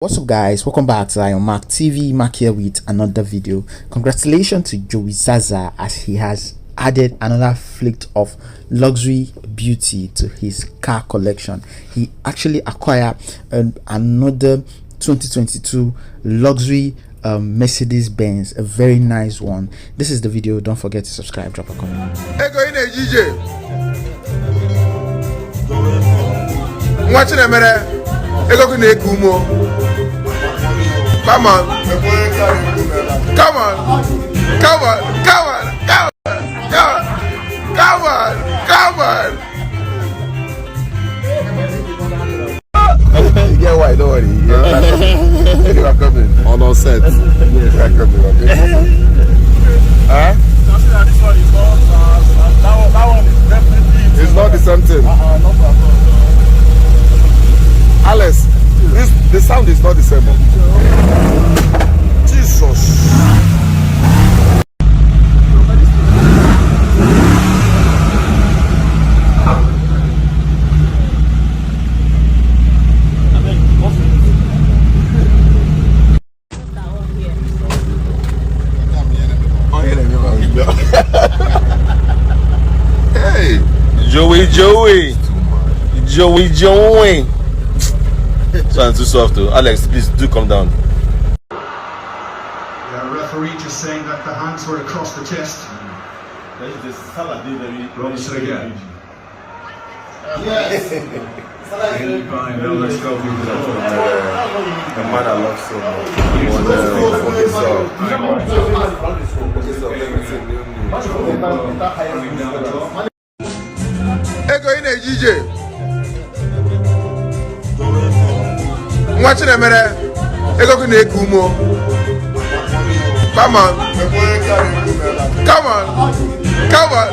What's up guys, welcome back to Iron Mark TV. Mark here with another video. Congratulations to Jowizaza as he has added another flick of luxury beauty to his car collection. He actually acquired another 2022 luxury Mercedes Benz, a very nice one. This is the video. Don't forget to subscribe, drop a comment. Come on. Come on. Come on. Come on. Come on. Come on. Come on. You get why, don't worry. You are coming. On set. Yes, you are coming. Okay. Huh? That one is definitely. It's not the same thing. No problem. Alice. The sound is not the same. Jesus. Hey, Joey. So too soft too. Alex, please do come down. The referee just saying that the hands were across the chest. Robinson again. Yes. No, let's go. The man I love so much. Ego in a DJ. Watch it a minute. Ego can make Kumo. Come on. Come on. Come on.